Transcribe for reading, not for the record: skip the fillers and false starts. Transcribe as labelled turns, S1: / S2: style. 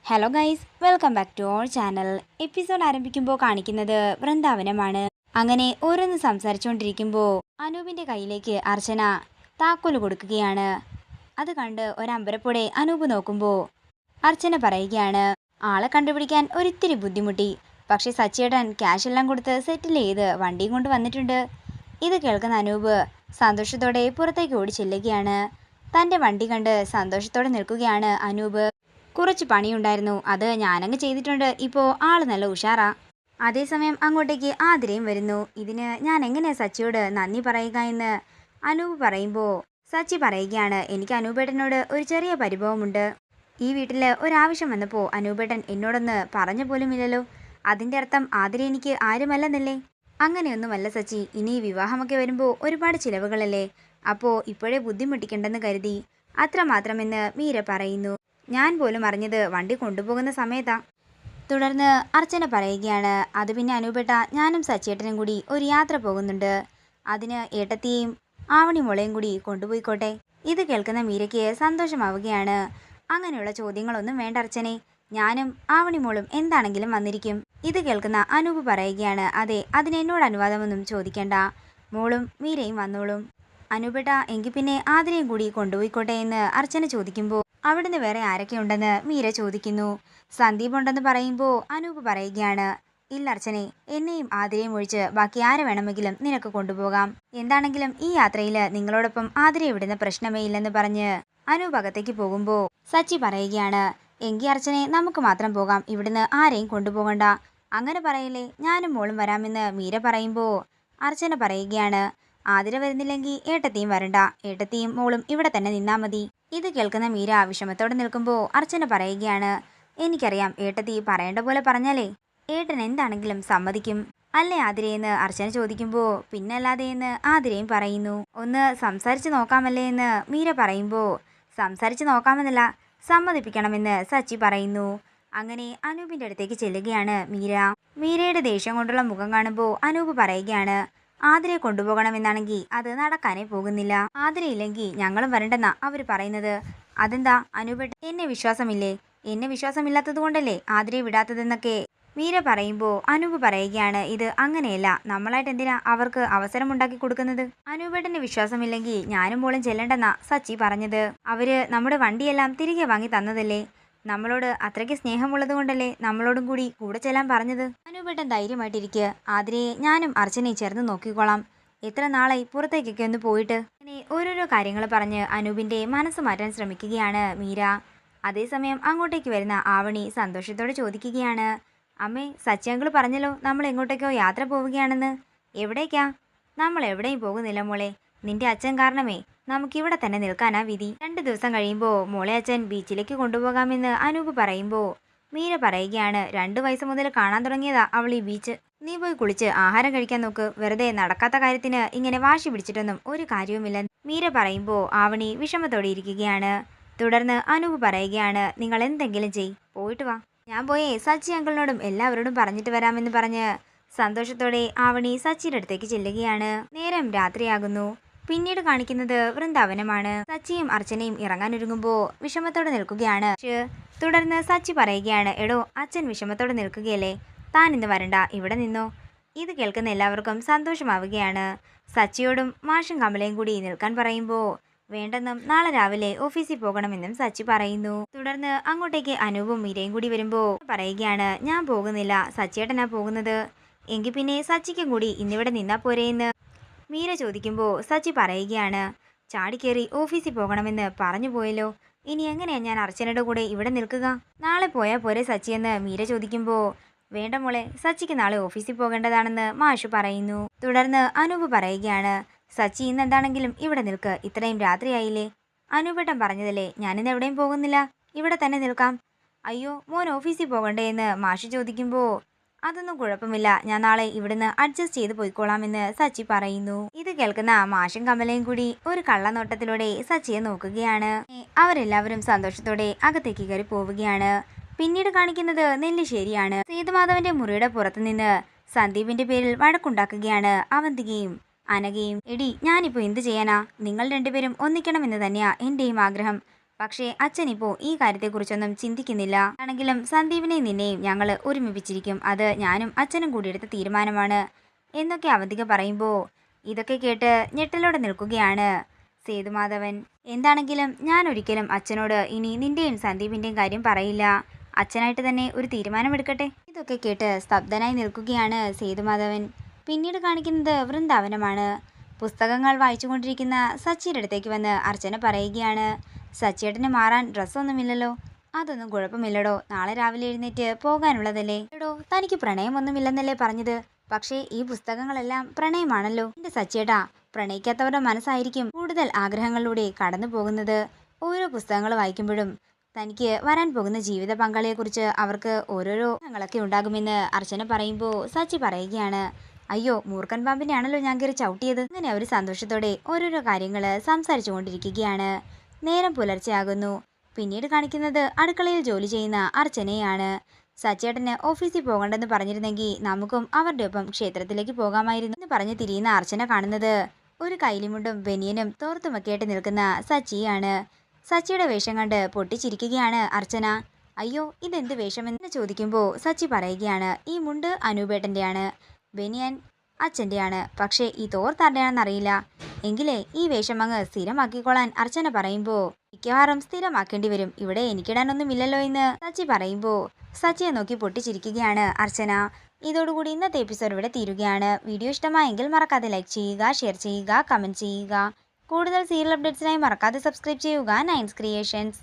S1: Hello guys, welcome back to our channel. Episode ആരംഭിക്കുമ്പോൾ കാണിക്കുന്നത് വൃന്ദാവനമാണ്. അങ്ങനെ ഓരോന്ന് സംസാരിച്ചുകൊണ്ടിരിക്കുമ്പോൾ അനൂപിന്റെ കയ്യിലേക്ക് അർച്ചന താക്കോല് കൊടുക്കുകയാണ്. അത് കണ്ട് ഒരമ്പരപ്പോടെ അനൂപ് നോക്കുമ്പോൾ അർച്ചന പറയുകയാണ്, ആളെ കണ്ടുപിടിക്കാൻ ഒരിത്തിരി ബുദ്ധിമുട്ടി, പക്ഷെ സച്ചിയേട്ടൻ ക്യാഷ് എല്ലാം കൊടുത്ത് സെറ്റിൽ ചെയ്ത് വണ്ടിയും കൊണ്ട് വന്നിട്ടുണ്ട്. ഇത് കേൾക്കുന്ന അനൂപ് സന്തോഷത്തോടെ പുറത്തേക്ക് ഓടി ചെല്ലുകയാണ്. തൻ്റെ വണ്ടി കണ്ട് സന്തോഷത്തോടെ നിൽക്കുകയാണ് അനൂപ്. കുറച്ച് പണിയുണ്ടായിരുന്നു, അത് ഞാനങ്ങ് ചെയ്തിട്ടുണ്ട്. ഇപ്പോൾ ആള് നല്ല ഉഷാറാ. അതേസമയം അങ്ങോട്ടേക്ക് ആതിരയും വരുന്നു. ഇതിന് ഞാൻ എങ്ങനെയാ സച്ചിയോട് നന്ദി പറയുക എന്ന് അനൂപ് പറയുമ്പോൾ സച്ചി പറയുകയാണ്, എനിക്ക് അനൂപേട്ടനോട് ഒരു ചെറിയ പരിഭവമുണ്ട്. ഈ വീട്ടിൽ ഒരാവശ്യം വന്നപ്പോൾ അനൂപേട്ടൻ എന്നോടൊന്ന് പറഞ്ഞു പോലുമില്ലല്ലോ. അതിൻ്റെ അർത്ഥം ആതിര എനിക്ക് ആരുമല്ലെന്നല്ലേ? അങ്ങനെയൊന്നുമല്ല സച്ചി, ഇനി വിവാഹമൊക്കെ വരുമ്പോൾ ഒരുപാട് ചിലവുകളല്ലേ, അപ്പോൾ ഇപ്പോഴേ ബുദ്ധിമുട്ടിക്കണ്ടെന്ന് കരുതി അത്രമാത്രമെന്ന് മീര പറയുന്നു. ഞാൻ പോലും അറിഞ്ഞത് വണ്ടി കൊണ്ടുപോകുന്ന സമയത്താ. തുടർന്ന് അർച്ചന പറയുകയാണ്, അത് പിന്നെ അനൂപേട്ട, ഞാനും സച്ചിയേട്ടനും കൂടി ഒരു യാത്ര പോകുന്നുണ്ട്. അതിന് ഏട്ടത്തിയെയും ആവണി മോളെയും കൂടി കൊണ്ടുപോയിക്കോട്ടെ. ഇത് കേൾക്കുന്ന മീരയ്ക്ക് സന്തോഷമാവുകയാണ്. അങ്ങനെയുള്ള ചോദ്യങ്ങളൊന്നും വേണ്ട അർച്ചനെ, ഞാനും ആവണി മോളും എന്താണെങ്കിലും വന്നിരിക്കും. ഇത് കേൾക്കുന്ന അനൂപ് പറയുകയാണ്, അതെ, അതിന് എന്നോട് അനുവാദമൊന്നും ചോദിക്കേണ്ട, മോളും മീരയും വന്നോളും. അനൂപേട്ട, എങ്കിൽ പിന്നെ ആതിരയും കൂടി കൊണ്ടുപോയിക്കോട്ടെ എന്ന് അർച്ചന ചോദിക്കുമ്പോൾ അവിടുന്ന് വേറെ ആരൊക്കെ ഉണ്ടെന്ന് മീര ചോദിക്കുന്നു. സന്ദീപ് ഉണ്ടെന്ന് പറയുമ്പോൾ അനൂപ് പറയുകയാണ്, ഇല്ല അർച്ചനെ, എന്നെയും ആതിരയും ഒഴിച്ച് ബാക്കി ആരെ വേണമെങ്കിലും നിനക്ക് കൊണ്ടുപോകാം. എന്താണെങ്കിലും ഈ യാത്രയിൽ നിങ്ങളോടൊപ്പം ആതിരയെ വിടുന്ന പ്രശ്നമേ ഇല്ലെന്ന് പറഞ്ഞ് അനൂപ് അകത്തേക്ക് പോകുമ്പോൾ സച്ചി പറയുകയാണ്, എങ്കിൽ അർച്ചനെ, നമുക്ക് മാത്രം പോകാം, ഇവിടുന്ന് ആരെയും കൊണ്ടുപോകണ്ട. അങ്ങനെ പറയില്ലേ, ഞാനും മോളും വരാമെന്ന് മീര പറയുമ്പോൾ അർച്ചന പറയുകയാണ്, ആതിര വരുന്നില്ലെങ്കിൽ ഏട്ടത്തിയും വരണ്ട, ഏട്ടത്തിയും മോളും ഇവിടെ തന്നെ നിന്നാ മതി. ഇത് കേൾക്കുന്ന മീര വിഷമത്തോടെ നിൽക്കുമ്പോൾ അർച്ചന പറയുകയാണ്, എനിക്കറിയാം, ഏട്ടത്തി പറയേണ്ട പോലെ പറഞ്ഞാലേ ഏട്ടൻ എന്താണെങ്കിലും സമ്മതിക്കും അല്ലേ ആതിരയെന്ന് അർച്ചന ചോദിക്കുമ്പോൾ പിന്നല്ലാതെ എന്ന് ആതിരയും പറയുന്നു. ഒന്ന് സംസാരിച്ച് നോക്കാമല്ലേ എന്ന് മീര പറയുമ്പോൾ സംസാരിച്ച് നോക്കാമെന്നല്ല, സമ്മതിപ്പിക്കണമെന്ന് സച്ചി പറയുന്നു. അങ്ങനെ അനൂപിന്റെ അടുത്തേക്ക് ചെല്ലുകയാണ് മീര. മീരയുടെ ദേഷ്യം കൊണ്ടുള്ള മുഖം കാണുമ്പോൾ അനൂപ് പറയുകയാണ്, ആതിരയെ കൊണ്ടുപോകണമെന്നാണെങ്കിൽ അത് നടക്കാനേ പോകുന്നില്ല. ആതിരയില്ലെങ്കിൽ ഞങ്ങളും വരണ്ടെന്നാ അവർ പറയുന്നത്. അതെന്താ അനൂപേട്ട, എന്നെ വിശ്വാസമില്ലേ? എന്നെ വിശ്വാസമില്ലാത്തത് കൊണ്ടല്ലേ ആതിരയെ വിടാത്തതെന്നൊക്കെ മീര പറയുമ്പോൾ അനൂപ് പറയുകയാണ്, ഇത് അങ്ങനെയല്ല, നമ്മളായിട്ട് എന്തിനാ അവർക്ക് അവസരമുണ്ടാക്കി കൊടുക്കുന്നത്? അനൂപേട്ടന് വിശ്വാസമില്ലെങ്കിൽ ഞാനും മോളും ചെല്ലണ്ടെന്നാ സച്ചി പറഞ്ഞത്. അവര് നമ്മുടെ വണ്ടിയെല്ലാം തിരികെ വാങ്ങി തന്നതല്ലേ, നമ്മളോട് അത്രയ്ക്ക് സ്നേഹമുള്ളത് കൊണ്ടല്ലേ നമ്മളോടും കൂടി കൂടെ ചെല്ലാൻ പറഞ്ഞത്. അനൂപേട്ടൻ ധൈര്യമായിട്ടിരിക്കുക, ആതിരയെ ഞാനും അർച്ചനയും ചേർന്ന് നോക്കിക്കോളാം. എത്ര നാളായി പുറത്തേക്കൊക്കെ ഒന്ന് പോയിട്ട്. അങ്ങനെ ഓരോരോ കാര്യങ്ങൾ പറഞ്ഞ് അനൂപിന്റെ മനസ്സ് മാറ്റാൻ ശ്രമിക്കുകയാണ് മീര. അതേസമയം അങ്ങോട്ടേക്ക് വരുന്ന ആവണി സന്തോഷത്തോടെ ചോദിക്കുകയാണ്, അമ്മേ, സച്ചി അങ്കിൾ പറഞ്ഞല്ലോ നമ്മൾ എങ്ങോട്ടേക്കോ യാത്ര പോവുകയാണെന്ന്. എവിടേക്കാ? നമ്മൾ എവിടെയും പോകുന്നില്ല മോളെ, നിന്റെ അച്ഛൻ കാരണമേ നമുക്കിവിടെ തന്നെ നിൽക്കാനാ വിധി. 2 ദിവസം കഴിയുമ്പോൾ മോളെ അച്ഛൻ ബീച്ചിലേക്ക് കൊണ്ടുപോകാമെന്ന് അനൂപ് പറയുമ്പോൾ മീര പറയുകയാണ്, 2 വയസ്സ് മുതൽ കാണാൻ തുടങ്ങിയതാ അവൾ ഈ ബീച്ച്. നീ പോയി കുളിച്ച് ആഹാരം കഴിക്കാൻ നോക്ക്, വെറുതെ നടക്കാത്ത കാര്യത്തിന് ഇങ്ങനെ വാശി പിടിച്ചിട്ടൊന്നും ഒരു കാര്യവുമില്ല. മീര പറയുമ്പോൾ ആവണി വിഷമത്തോടെ ഇരിക്കുകയാണ്. തുടർന്ന് അനൂപ് പറയുകയാണ്, നിങ്ങൾ എന്തെങ്കിലും ചെയ്, പോയിട്ട് വാ. ഞാൻ പോയേ സച്ചി അങ്കിളിനോടും എല്ലാവരോടും പറഞ്ഞിട്ട് വരാമെന്ന് പറഞ്ഞ് സന്തോഷത്തോടെ ആവണി സച്ചിയുടെ അടുത്തേക്ക് ചെല്ലുകയാണ്. നേരം രാത്രിയാകുന്നു. പിന്നീട് കാണിക്കുന്നത് വൃന്ദാവനമാണ്. സച്ചിയും അർച്ചനയും ഇറങ്ങാനൊരുങ്ങുമ്പോൾ വിഷമത്തോടെ നിൽക്കുകയാണ്. തുടർന്ന് സച്ചി പറയുകയാണ്, എടോ, അച്ഛൻ വിഷമത്തോടെ നിൽക്കുകയല്ലേ, താൻ ഇന്ന് വരണ്ട, ഇവിടെ നിന്നോ. ഇത് കേൾക്കുന്ന എല്ലാവർക്കും സന്തോഷമാവുകയാണ്. സച്ചിയോടും മാഷും കമലയും കൂടി നിൽക്കാൻ പറയുമ്പോൾ വേണ്ടെന്നും നാളെ രാവിലെ ഓഫീസിൽ പോകണമെന്നും സച്ചി പറയുന്നു. തുടർന്ന് അങ്ങോട്ടേക്ക് അനൂപും മീരയും കൂടി വരുമ്പോൾ പറയുകയാണ്, ഞാൻ പോകുന്നില്ല, സച്ചിയേട്ടനാ പോകുന്നത്. എങ്കിൽ പിന്നെ സച്ചിക്കും കൂടി ഇന്നിവിടെ നിന്നാ പോരേന്ന് മീര ചോദിക്കുമ്പോൾ സച്ചി പറയുകയാണ്, ചാടിക്കേറി ഓഫീസിൽ പോകണമെന്ന് പറഞ്ഞു പോയല്ലോ, ഇനി എങ്ങനെയാ ഞാൻ അർച്ചനയുടെ കൂടെ ഇവിടെ നിൽക്കുക? നാളെ പോയാൽ പോരെ സച്ചിയെന്ന് മീര ചോദിക്കുമ്പോൾ വേണ്ട മോളെ, സച്ചിക്ക് നാളെ ഓഫീസിൽ പോകേണ്ടതാണെന്ന് മാഷു പറയുന്നു. തുടർന്ന് അനൂപ് പറയുകയാണ്, സച്ചി ഇന്ന് എന്താണെങ്കിലും ഇവിടെ നിൽക്ക്, ഇത്രയും രാത്രിയായില്ലേ. അനൂപേട്ടൻ പറഞ്ഞതല്ലേ, ഞാനിന്ന് എവിടെയും പോകുന്നില്ല, ഇവിടെ തന്നെ നിൽക്കാം. അയ്യോ, മോൻ ഓഫീസിൽ പോകണ്ടേ എന്ന് മാഷു ചോദിക്കുമ്പോൾ അതൊന്നും കുഴപ്പമില്ല, ഞാൻ നാളെ ഇവിടുന്ന് അഡ്ജസ്റ്റ് ചെയ്ത് പോയിക്കോളാമെന്ന് സച്ചി പറയുന്നു. ഇത് കേൾക്കുന്ന മാഷും കമലയും കൂടി ഒരു കള്ളനോട്ടത്തിലൂടെ സച്ചിയെ നോക്കുകയാണ്. അവരെല്ലാവരും സന്തോഷത്തോടെ അകത്തേക്ക് കയറി പോവുകയാണ്. പിന്നീട് കാണിക്കുന്നത് നെല്ലിശ്ശേരിയാണ്. സേതുമാധവന്റെ മുറിയുടെ പുറത്തുനിന്ന് സന്ദീപിന്റെ പേരിൽ വഴക്കുണ്ടാക്കുകയാണ് അവന്തികയും അനഘയും. എടി, ഞാനിപ്പോൾ എന്ത് ചെയ്യാനാ? നിങ്ങൾ രണ്ടുപേരും ഒന്നിക്കണമെന്ന് തന്നെയാ എന്റെയും ആഗ്രഹം. പക്ഷേ അച്ഛനിപ്പോൾ ഈ കാര്യത്തെക്കുറിച്ചൊന്നും ചിന്തിക്കുന്നില്ല. ആണെങ്കിലും സന്ദീപിനെയും നിന്നെയും ഞങ്ങൾ ഒരുമിപ്പിച്ചിരിക്കും. അത് ഞാനും അച്ഛനും കൂടി എടുത്ത തീരുമാനമാണ് എന്നൊക്കെ അവന്തിക പറയുമ്പോൾ ഇതൊക്കെ കേട്ട് ഞെട്ടലോടെ നിൽക്കുകയാണ് സേതുമാധവൻ. എന്താണെങ്കിലും ഞാൻ ഒരിക്കലും അച്ഛനോട് ഇനി നിന്റെയും സന്ദീപിന്റെയും കാര്യം പറയില്ല. അച്ഛനായിട്ട് തന്നെ ഒരു തീരുമാനമെടുക്കട്ടെ. ഇതൊക്കെ കേട്ട് സ്തബ്ധനായി നിൽക്കുകയാണ് സേതുമാധവൻ. പിന്നീട് കാണിക്കുന്നത് വൃന്ദാവനമാണ്. പുസ്തകങ്ങൾ വായിച്ചുകൊണ്ടിരിക്കുന്ന സച്ചിയുടെ അടുത്തേക്ക് വന്ന് അർച്ചന പറയുകയാണ്, സച്ചിയേട്ടന് മാറാൻ ഡ്രസ്സൊന്നുമില്ലല്ലോ. അതൊന്നും കുഴപ്പമില്ലടോ, നാളെ രാവിലെ എഴുന്നേറ്റ് പോകാനുള്ളതല്ലേ. എടോ, തനിക്ക് പ്രണയമൊന്നുമില്ലെന്നല്ലേ പറഞ്ഞത്? പക്ഷേ ഈ പുസ്തകങ്ങളെല്ലാം പ്രണയമാണല്ലോ. എന്റെ സച്ചിയേട്ടാ, പ്രണയിക്കാത്തവരുടെ മനസ്സായിരിക്കും കൂടുതൽ ആഗ്രഹങ്ങളിലൂടെ കടന്നു പോകുന്നത്. ഓരോ പുസ്തകങ്ങൾ വായിക്കുമ്പോഴും തനിക്ക് വരാൻ പോകുന്ന ജീവിത പങ്കാളിയെക്കുറിച്ച് അവർക്ക് ഓരോരോ ങ്ങളൊക്കെ ഉണ്ടാകുമെന്ന് അർച്ചന പറയുമ്പോൾ സച്ചി പറയുകയാണ്, അയ്യോ മൂർഖൻ പാമ്പിനെയാണല്ലോ ഞാൻ കയറി ചവിട്ടിയത്. അങ്ങനെ അവർ സന്തോഷത്തോടെ ഓരോരോ കാര്യങ്ങൾ സംസാരിച്ചു കൊണ്ടിരിക്കുകയാണ്. നേരം പുലർച്ചെയാകുന്നു. പിന്നീട് കാണിക്കുന്നത് അടുക്കളയിൽ ജോലി ചെയ്യുന്ന അർച്ചനയാണ്. സച്ചേട്ടന് ഓഫീസിൽ പോകണ്ടെന്ന് പറഞ്ഞിരുന്നെങ്കിൽ നമുക്കും അവരുടെ ഒപ്പം ക്ഷേത്രത്തിലേക്ക് പോകാമായിരുന്നു എന്ന് പറഞ്ഞ് തിരിയുന്ന അർച്ചന കാണുന്നത് ഒരു കൈലിമുണ്ടും ബനിയനും തോർത്തുമൊക്കെയായിട്ട് നിൽക്കുന്ന സച്ചിയാണ്. സച്ചിയുടെ വേഷം കണ്ട് പൊട്ടിച്ചിരിക്കുകയാണ് അർച്ചന. അയ്യോ, ഇതെന്ത് വേഷമെന്ന് ചോദിക്കുമ്പോൾ സച്ചി പറയുകയാണ്, ഈ മുണ്ട് അനൂപേട്ടൻ്റെയാണ്, ബനിയൻ അച്ഛൻ്റെയാണ്, പക്ഷേ ഈ തോർത്താരുടെയാണെന്നറിയില്ല. എങ്കിലേ ഈ വേഷം അങ്ങ് സ്ഥിരമാക്കിക്കൊള്ളാൻ അർച്ചന പറയുമ്പോൾ മിക്കവാറും സ്ഥിരമാക്കേണ്ടി വരും, ഇവിടെ എനിക്കിടാനൊന്നുമില്ലല്ലോ എന്ന് സച്ചി പറയുമ്പോൾ സച്ചിയെ നോക്കി പൊട്ടിച്ചിരിക്കുകയാണ് അർച്ചന. ഇതോടുകൂടി ഇന്നത്തെ എപ്പിസോഡ് ഇവിടെ തീരുകയാണ്. വീഡിയോ ഇഷ്ടമായെങ്കിൽ മറക്കാതെ ലൈക്ക് ചെയ്യുക, ഷെയർ ചെയ്യുക, കമൻറ്റ് ചെയ്യുക. കൂടുതൽ സീരിയൽ അപ്ഡേറ്റ്സിനായി മറക്കാതെ സബ്സ്ക്രൈബ് ചെയ്യുക നയൻസ് ക്രിയേഷൻസ്.